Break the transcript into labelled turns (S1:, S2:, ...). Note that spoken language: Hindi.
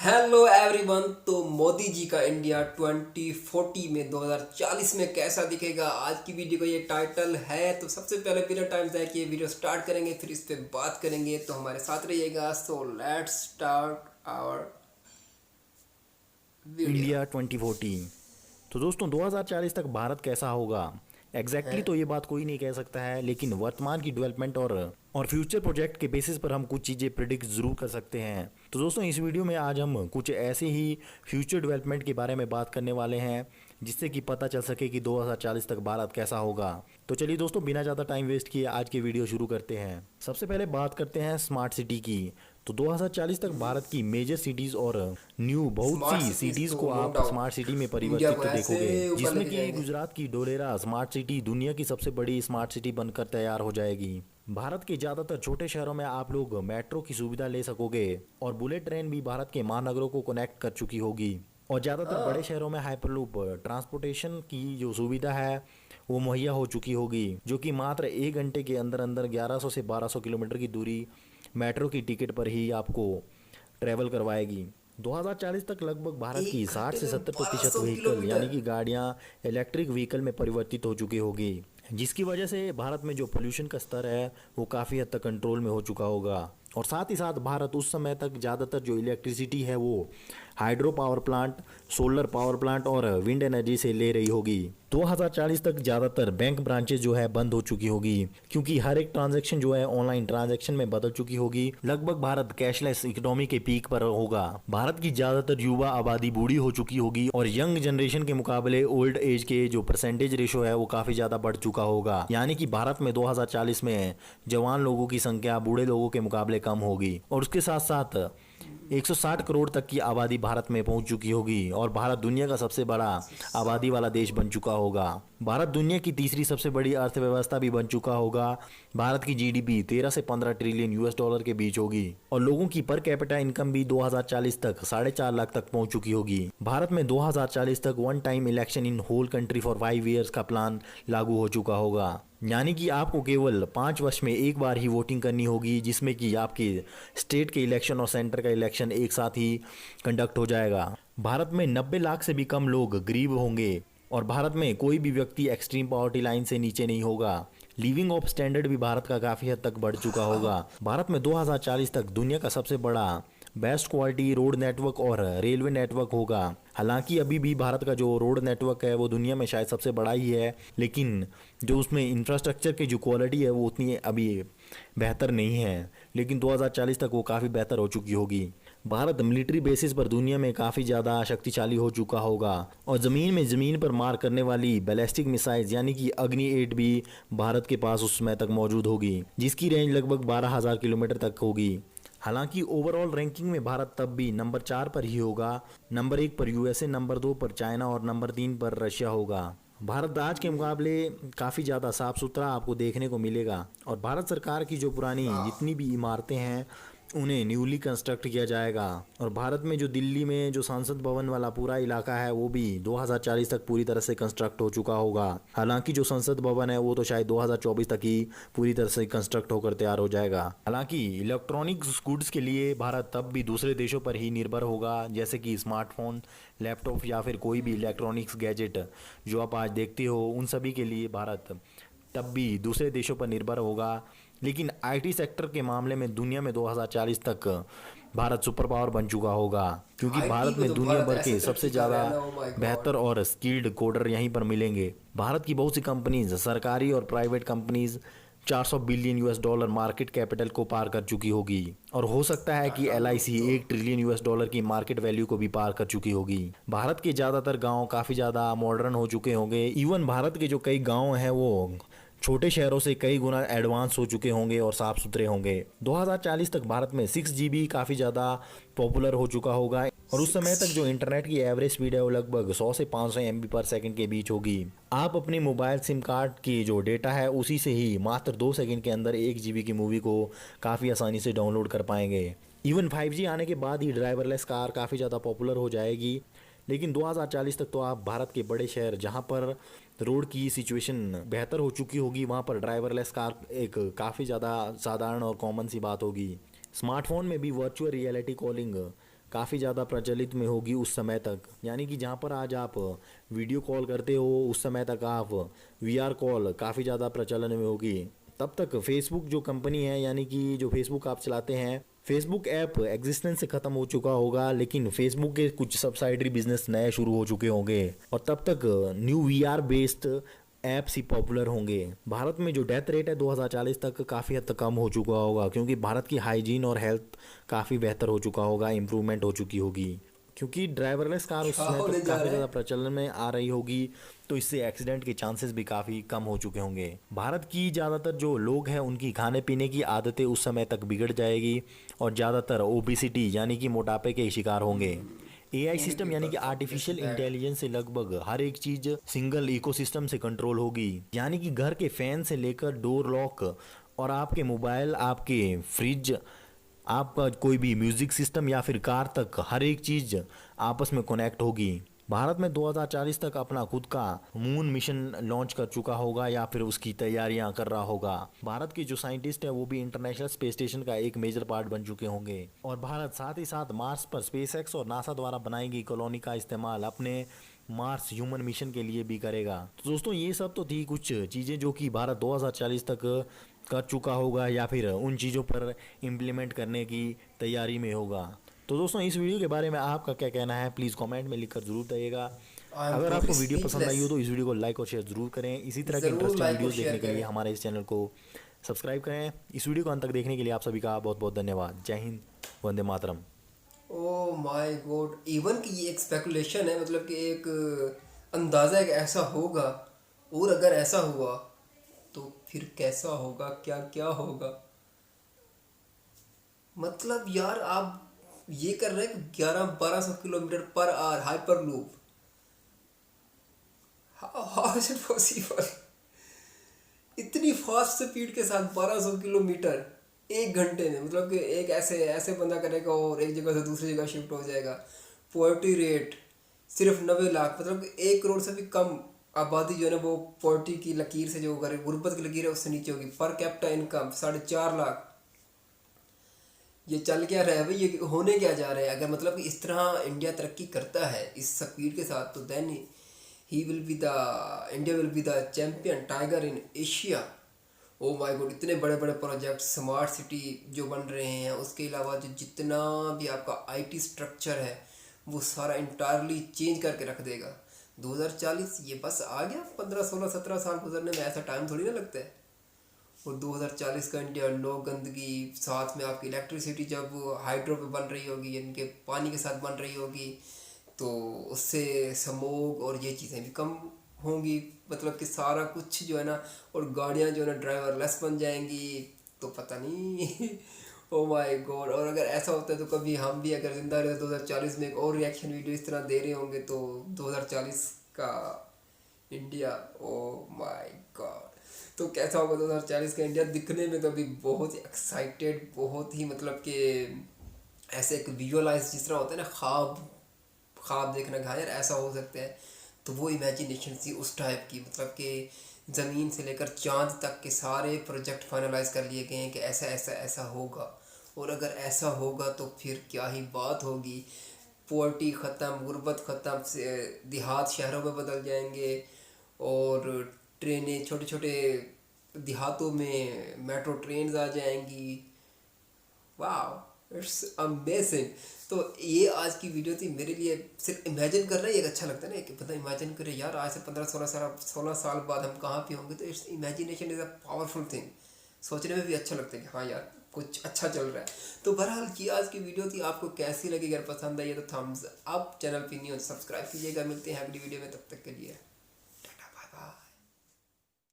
S1: Hello everyone. तो मोदी जी का इंडिया 2040 में 2040 में कैसा दिखेगा, आज की वीडियो का ये टाइटल है। तो सबसे पहले बिना टाइम जाए कि ये वीडियो स्टार्ट करेंगे, फिर इस पे बात करेंगे, तो हमारे साथ रहिएगा। So let's start our video.
S2: India 2040। तो दोस्तों 2040 तक भारत कैसा होगा तो ये बात कोई नहीं कह सकता है, लेकिन वर्तमान की डेवलपमेंट और फ्यूचर प्रोजेक्ट के बेसिस पर हम कुछ चीज़ें प्रिडिक्ट ज़रूर कर सकते हैं। तो दोस्तों इस वीडियो में आज हम कुछ ऐसे ही फ्यूचर डेवलपमेंट के बारे में बात करने वाले हैं जिससे कि पता चल सके कि 2040 तक भारत कैसा होगा। तो चलिए दोस्तों बिना ज़्यादा टाइम वेस्ट किए आज की वीडियो शुरू करते हैं। सबसे पहले बात करते हैं स्मार्ट सिटी की। तो 2040 तक भारत की मेजर सिटीज़ और न्यू बहुत
S1: स्मार्ट
S2: सी
S1: सिटीज
S2: सिटीज़
S1: तो
S2: को
S1: नो
S2: आप
S1: डाउट
S2: स्मार्ट सिटी में
S1: इंडिया को
S2: परिवर्तित
S1: ऐसे
S2: देखोगे,
S1: ऊपर
S2: जिसमें
S1: लेके
S2: कि
S1: जाएंगे।
S2: गुजरात की डोलेरा स्मार्ट सिटी दुनिया की सबसे बड़ी स्मार्ट सिटी बनकर तैयार हो जाएगी। भारत के ज़्यादातर छोटे शहरों में आप लोग मेट्रो की सुविधा ले सकोगे और बुलेट ट्रेन भी भारत के महानगरों को कनेक्ट कर चुकी होगी। और ज़्यादातर बड़े शहरों में हाइपरलूप ट्रांसपोर्टेशन की जो सुविधा है वो मुहैया हो चुकी होगी, जो कि मात्र 1 घंटे के अंदर अंदर 1100 से 1200 किलोमीटर की दूरी मेट्रो की टिकट पर ही आपको ट्रैवल करवाएगी। 2040 तक लगभग भारत की
S1: एक
S2: 60
S1: घंटे
S2: से
S1: में
S2: 70%
S1: 1200
S2: व्हीकल यानी
S1: किलोमीटर
S2: कि गाड़ियां इलेक्ट्रिक व्हीकल में परिवर्तित हो चुकी होगी, जिसकी वजह से भारत में जो पोल्यूशन का स्तर है वो काफ़ी हद तक कंट्रोल में हो चुका होगा। और साथ ही साथ भारत उस समय तक ज़्यादातर जो इलेक्ट्रिसिटी है वो hydro power plant, solar power plant और विंड एनर्जी से ले रही होगी। 2040 तक ज़्यादातर बैंक ब्रांचेज जो है बंद हो चुकी होगी, क्योंकि हर एक ट्रांजैक्शन जो है ऑनलाइन ट्रांजैक्शन में बदल चुकी होगी। लगभग भारत कैशलेस इकोनॉमी के पीक पर होगा। भारत की ज़्यादातर युवा आबादी बूढ़ी हो चुकी होगी और यंग जनरेशन के मुकाबले ओल्ड एज के जो परसेंटेज रेशो है वो काफ़ी ज़्यादा बढ़ चुका होगा। यानी कि भारत में 2040 में जवान लोगों की संख्या बूढ़े लोगों के मुकाबले कम होगी। और उसके साथ साथ 160 करोड़ तक की आबादी भारत में पहुंच चुकी होगी और भारत दुनिया का सबसे बड़ा आबादी वाला देश बन चुका होगा। भारत दुनिया की तीसरी सबसे बड़ी अर्थव्यवस्था भी बन चुका होगा। भारत की जीडीपी 13 से 15 ट्रिलियन यूएस डॉलर के बीच होगी और लोगों की पर कैपिटा इनकम भी 2040 तक 4.5 लाख तक पहुंच चुकी होगी। भारत में 2040 तक one time election in whole country for 5 years का प्लान लागू हो चुका होगा। यानी कि आपको केवल 5 वर्ष में एक बार ही वोटिंग करनी होगी, जिसमें कि आपके स्टेट के इलेक्शन और सेंटर का इलेक्शन एक साथ ही कंडक्ट हो जाएगा। भारत में 90 लाख से भी कम लोग गरीब होंगे और भारत में कोई भी व्यक्ति एक्सट्रीम पॉवर्टी लाइन से नीचे नहीं होगा। लिविंग ऑफ स्टैंडर्ड भी भारत का काफ़ी हद तक बढ़ चुका होगा। भारत में 2040 तक दुनिया का सबसे बड़ा बेस्ट क्वालिटी रोड नेटवर्क और रेलवे नेटवर्क होगा। हालांकि अभी भी भारत का जो रोड नेटवर्क है वो दुनिया में शायद सबसे बड़ा ही है, लेकिन जो उसमें इंफ्रास्ट्रक्चर की जो क्वालिटी है वो उतनी अभी बेहतर नहीं है, लेकिन 2040 तक वो काफ़ी बेहतर हो चुकी होगी। भारत मिलिट्री बेसिस पर दुनिया में काफ़ी ज़्यादा शक्तिशाली हो चुका होगा और ज़मीन पर मार करने वाली बैलिस्टिक मिसाइल्स यानी कि अग्नि 8 भी भारत के पास उस समय तक मौजूद होगी, जिसकी रेंज लगभग 12,000 किलोमीटर तक होगी। हालांकि ओवरऑल रैंकिंग में भारत तब भी नंबर 4 पर ही होगा। नंबर 1 पर यूएसए, नंबर 2 पर चाइना और नंबर 3 पर रशिया होगा। भारत आज के मुकाबले काफ़ी ज़्यादा साफ़ सुथरा आपको देखने को मिलेगा और भारत सरकार की जो पुरानी जितनी भी इमारतें हैं उन्हें न्यूली कंस्ट्रक्ट किया जाएगा। और भारत में जो दिल्ली में जो संसद भवन वाला पूरा इलाका है वो भी 2040 तक पूरी तरह से कंस्ट्रक्ट हो चुका होगा। हालांकि जो संसद भवन है वो तो शायद 2024 तक ही पूरी तरह से कंस्ट्रक्ट होकर तैयार हो जाएगा। हालांकि इलेक्ट्रॉनिक्स गुड्स के लिए भारत तब भी दूसरे देशों पर ही निर्भर होगा, जैसे कि स्मार्टफोन, लैपटॉप या फिर कोई भी इलेक्ट्रॉनिक्स गैजेट जो आप आज देखते हो, उन सभी के लिए भारत तब भी दूसरे देशों पर निर्भर होगा। लेकिन आईटी सेक्टर के मामले में दुनिया में 2040 तक भारत सुपर पावर बन चुका होगा, क्योंकि
S1: आईटी
S2: भारत
S1: में
S2: में
S1: तो
S2: दुनिया
S1: भारत
S2: भर
S1: ऐसे
S2: के सबसे
S1: तरक्की कर रहा
S2: ज़्यादा
S1: है ना, ओ माय गॉड।
S2: बेहतर और स्किल्ड कोडर यहीं पर मिलेंगे। भारत की बहुत सी कंपनीज, सरकारी और private companies 400 billion US dollar market capital को पार कर चुकी होगी और हो सकता है कि
S1: टाटा ग्रुप
S2: एलआईसी
S1: तो
S2: 1 ट्रिलियन यूएस डॉलर की मार्केट वैल्यू को भी पार कर चुकी होगी। भारत के ज़्यादातर गांव काफ़ी ज़्यादा मॉडर्न हो चुके होंगे। इवन भारत के जो कई गांव हैं वो छोटे शहरों से कई गुना एडवांस हो चुके होंगे और साफ सुथरे होंगे। 2040 तक भारत में 6 GB काफ़ी ज़्यादा पॉपुलर हो चुका होगा और उस समय तक जो
S1: 6
S2: इंटरनेट की एवरेज स्पीड है वो लगभग 100 से 500 MB पर सेकंड के बीच होगी। आप अपने मोबाइल सिम कार्ड की जो डेटा है उसी से ही मात्र 2 सेकंड के अंदर 1 GB की मूवी को काफ़ी आसानी से डाउनलोड कर पाएंगे। इवन 5G आने के बाद ही ड्राइवरलेस कार काफ़ी ज़्यादा पॉपुलर हो जाएगी। लेकिन 2040 तक तो आप भारत के बड़े शहर जहां पर रोड की सिचुएशन बेहतर हो चुकी होगी वहां पर ड्राइवरलेस कार एक काफ़ी ज़्यादा साधारण और कॉमन सी बात होगी। स्मार्टफोन में भी वर्चुअल रियलिटी कॉलिंग काफ़ी ज़्यादा प्रचलित में होगी उस समय तक। यानी कि जहाँ पर आज आप वीडियो कॉल करते हो उस समय तक आप वीआर कॉल काफ़ी ज़्यादा प्रचलन में होगी। तब तक फेसबुक जो कंपनी है, यानी कि जो फेसबुक आप चलाते हैं, फेसबुक ऐप एग्जिस्टेंस से ख़त्म हो चुका होगा, लेकिन फेसबुक के कुछ सब्सिडरी बिजनेस नए शुरू हो चुके होंगे और तब तक न्यू वीआर बेस्ड ऐप्स ही पॉपुलर होंगे। भारत में जो डेथ रेट है 2040 तक काफ़ी हद तक कम हो चुका होगा, क्योंकि भारत की हाइजीन और हेल्थ काफ़ी बेहतर हो चुका होगा, इम्प्रूवमेंट हो चुकी होगी। क्योंकि ड्राइवरलेस कार उस
S1: क्या
S2: समय
S1: होने
S2: तक
S1: जा
S2: काफ़ी
S1: रहा
S2: ज़्यादा
S1: है?
S2: प्रचलन में आ रही होगी, तो इससे एक्सीडेंट के चांसेस भी काफ़ी कम हो चुके होंगे। भारत की ज़्यादातर जो लोग हैं उनकी खाने पीने की आदतें उस समय तक बिगड़ जाएगी और ज़्यादातर ओबिसिटी यानी कि मोटापे के शिकार होंगे। एआई
S1: फूड की
S2: सिस्टम यानी कि
S1: परफेक्टनेस
S2: आर्टिफिशियल
S1: बैड।
S2: इंटेलिजेंस से लगभग हर एक चीज़ सिंगल इकोसिस्टम से कंट्रोल होगी। यानी कि घर के फैन से लेकर डोर लॉक और आपके मोबाइल, आपके फ्रिज, आपका कोई भी म्यूजिक सिस्टम या फिर कार तक हर एक चीज़ आपस में कनेक्ट होगी। भारत में 2040 तक अपना खुद का मून मिशन लॉन्च कर चुका होगा या फिर उसकी तैयारियां कर रहा होगा। भारत के जो साइंटिस्ट हैं वो भी इंटरनेशनल स्पेस स्टेशन का एक मेजर पार्ट बन चुके होंगे और भारत साथ ही साथ मार्स पर स्पेसएक्स और नासा द्वारा बनाई गई कॉलोनी का इस्तेमाल अपने मार्स ह्यूमन मिशन के लिए भी करेगा। तो दोस्तों ये सब तो थी कुछ चीज़ें जो कि भारत 2040 तक कर चुका होगा या फिर उन चीज़ों पर इम्प्लीमेंट करने की तैयारी में होगा। तो दोस्तों इस वीडियो के बारे में आपका क्या कहना है, प्लीज़ कमेंट में लिखकर ज़रूर बताइएगा।
S1: आई एम
S2: अगर
S1: टोटली
S2: आपको वीडियो पसंद आई
S1: स्पीचलेस।
S2: हो तो इस वीडियो को लाइक और शेयर ज़रूर करें। इसी तरह के
S1: ज़रूर
S2: इंटरेस्टिंग
S1: लाइक और
S2: वीडियोस
S1: शेयर
S2: देखने के लिए
S1: करें।
S2: हमारे इस चैनल को सब्सक्राइब करें। इस वीडियो को अंत तक देखने के लिए आप सभी का बहुत बहुत धन्यवाद। जय हिंद, वंदे मातरम।
S1: ओ माय गॉड, इवन कि ये एक स्पेकुलेशन है, मतलब कि एक अंदाज़ा है कि ऐसा होगा। और अगर ऐसा हुआ तो फिर कैसा होगा, क्या क्या होगा। मतलब यार आप ये कर रहे हैं 11-1200 kilometre per hour hyper loop. How is it possible? इतनी फास्ट स्पीड के साथ 1200 किलोमीटर 1 घंटे में, मतलब कि एक ऐसे ऐसे बंदा करेगा और एक जगह से दूसरी जगह शिफ्ट हो जाएगा। पॉवर्टी रेट सिर्फ 90 लाख, मतलब कि 1 करोड़ से भी कम आबादी जो है ना वो पॉवर्टी की लकीर से, जो करे गुर्बत की लकीर है उससे नीचे होगी। Per capita income 4.5 lakh. ये चल क्या रहा है भाई, ये होने क्या जा रहा है? अगर मतलब कि इस तरह इंडिया तरक्की करता है इस स्पीड के साथ, तो then he will be the India will be the champion tiger in Asia. Oh my God, इतने बड़े बड़े प्रोजेक्ट, स्मार्ट सिटी जो बन रहे हैं, उसके अलावा जो जितना भी आपका आईटी स्ट्रक्चर है वो सारा इंटायरली चेंज करके रख देगा। 2040 ये बस आ गया, 15-16-17 साल गुजरने में ऐसा टाइम थोड़ी ना लगता है। और 2040 का इंडिया, लो गंदगी, साथ में आपकी इलेक्ट्रिसिटी जब हाइड्रो पे बन रही होगी, इनके पानी के साथ बन रही होगी, तो उससे स्मोक और ये चीज़ें भी कम होंगी। मतलब कि सारा कुछ जो है ना, और गाड़ियाँ जो है ना ड्राइवरलेस बन जाएंगी। तो पता नहीं ओ माय गॉड। और अगर ऐसा होता है तो कभी हम भी अगर जिंदा रहे 2040 में एक और रिएक्शन वीडियो इस तरह दे रहे होंगे, तो 2040 का इंडिया, ओ माय गॉड, तो कैसा होगा 2040 का इंडिया। दिखने में तो अभी बहुत ही एक्साइटेड, बहुत ही मतलब कि ऐसे एक विजुअलाइज जिस तरह होता है ना, ख्वाब ख्वाब देखना कि हाँ यार ऐसा हो सकता है, तो वो इमेजिनेशन थी उस टाइप की। मतलब कि ज़मीन से लेकर चांद तक के सारे प्रोजेक्ट फाइनलाइज कर लिए गए हैं कि ऐसा ऐसा ऐसा होगा। और अगर ऐसा होगा तो फिर क्या ही बात होगी। पॉवर्टी ख़त्म, गुर्बत ख़त्म, से देहात शहरों में बदल जाएंगे। और ट्रेनें, छोटे छोटे देहातों में मेट्रो ट्रेन्स आ जाएंगी। वाह, इट्स अमेजिंग। तो ये आज की वीडियो थी मेरे लिए। सिर्फ इमेजिन कर रहे हैं, एक अच्छा लगता है ना कि पता इमेजिन करे यार आज से 15-16 साल बाद हम कहाँ पे होंगे। तो it's imagination is a powerful thing. सोचने में भी अच्छा लगता है कि हाँ यार कुछ अच्छा चल रहा है। तो बहरहाल ये आज की वीडियो थी, आपको कैसी लगी? अगर पसंद आई है तो थम्स अप, चैनल पे नहीं हो सब्सक्राइब कीजिएगा। मिलते हैं अगली वीडियो में, तब तक के लिए।